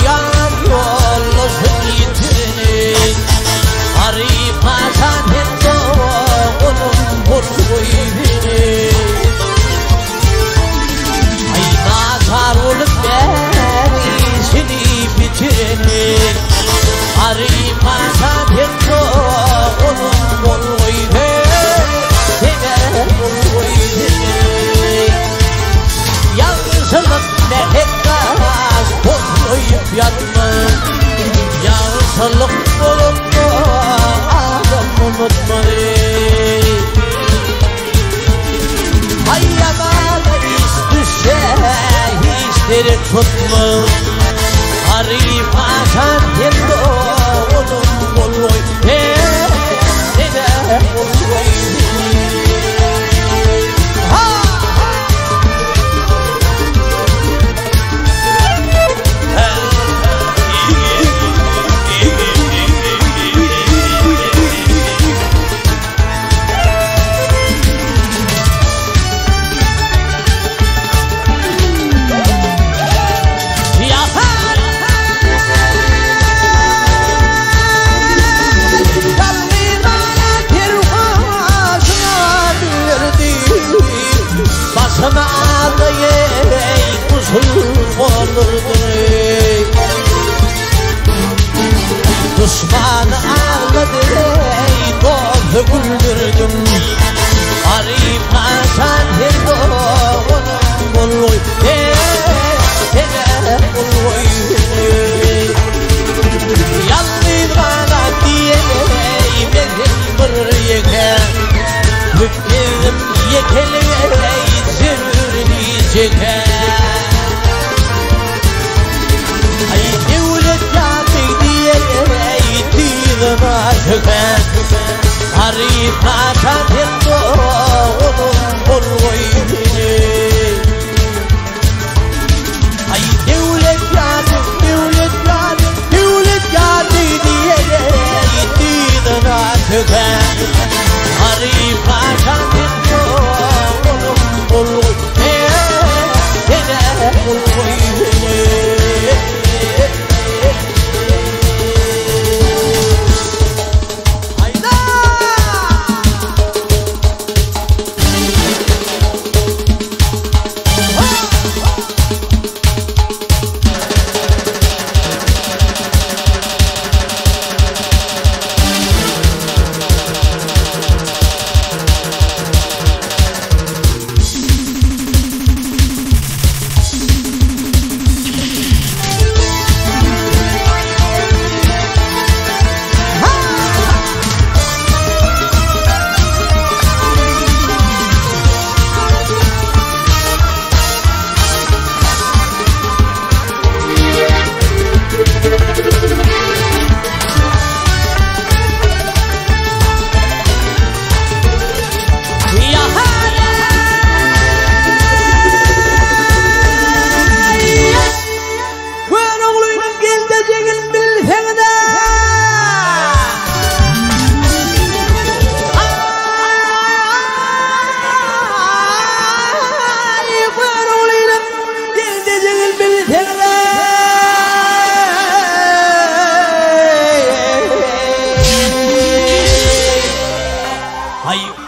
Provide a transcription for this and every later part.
yan yollasın yitirini Arif Hasan Hendo onun buluyvini Ay nazar olup berisini bitirini Arif Hasan Hendo onun buluyvini Yalnızlık ne etmez bozmayıp yanma Yalnızlık bulunma adam unutmadı Ay yaman düşse hisleri tutma Arif Hasan Hendo onun buluy Nene buluy Basına ağlayay kuzul olurdu Düşmanı ağladı dostu güldürdüm Arif Hasan Hendo onun buluy Nene buluy Yalnız bana diye benim bir yeke Hükmedim yekeleye Ay devlet yaptık diye eğittiğim aşıken Arif Hasan Hendo onun buluybini Ay devlet yaptık diye eğittiğim aşıken Arif Hasan Hendo onun buluybini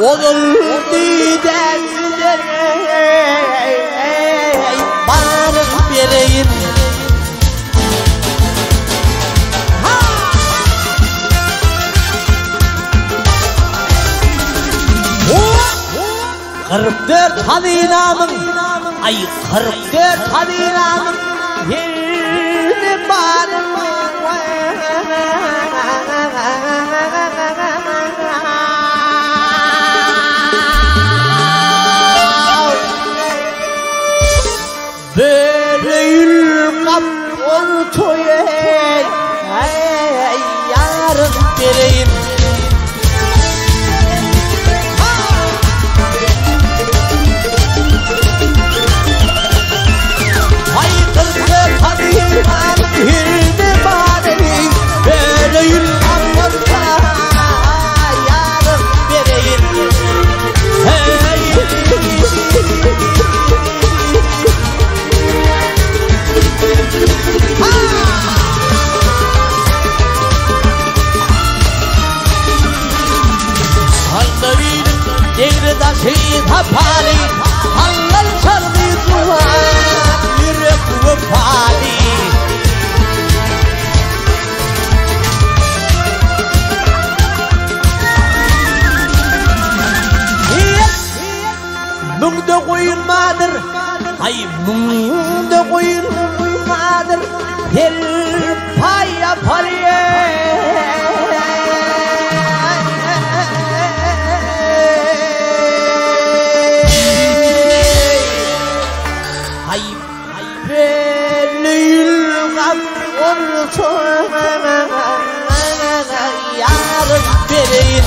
Onun liderleri barın vereyim Kırk Haziran'ın ay 44 Haziran'ın yerini barın Böyleyül kapın toye yarın vereyim Hay kızı tanıyım hirde bari Böyleyül kapın yarın vereyim Ah! hapali Halal çaldı duvar Yürek vefali Mungda koyulmadır Ay mungda koyulmadır Del pay yapaliye Ay belül gam ortana Yarın vereyim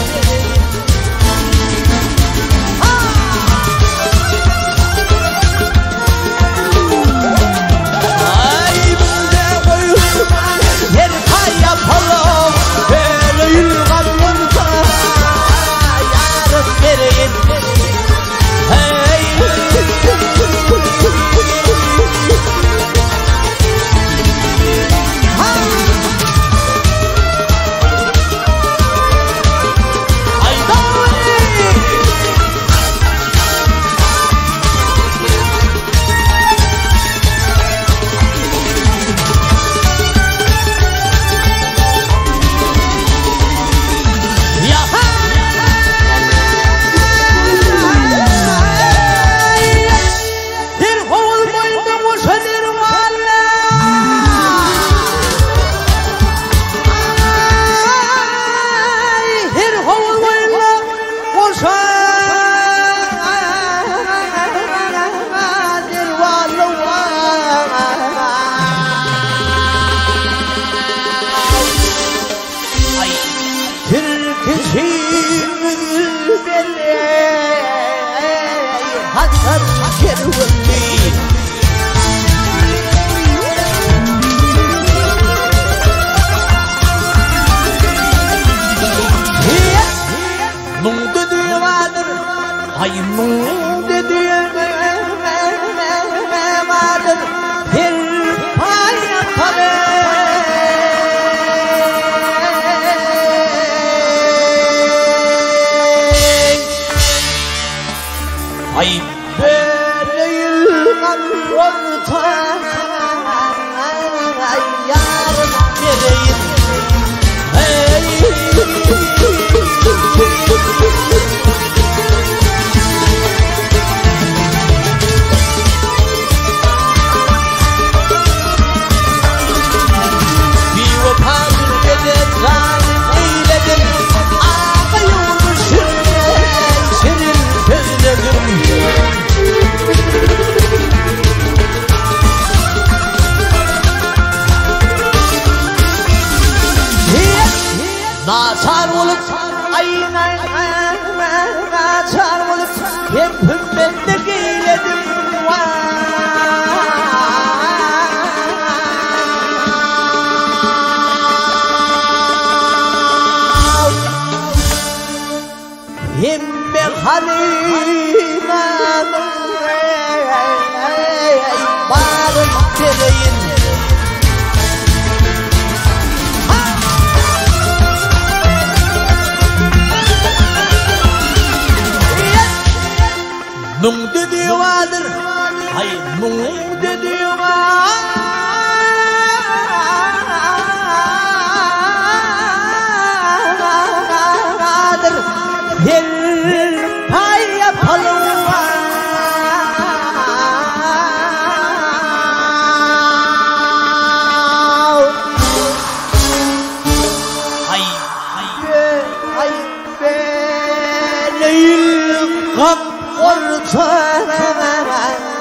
Ay mung dediğim vardır bir pay Ay böyle ortana yarın vereyim Naçar olup aynen naçar olup hepimden de geyledim Hemme halinanım barım dileyin Mung dediği vardır Ay mung dediği vardır Del pay yapalım Ay belül kap ortana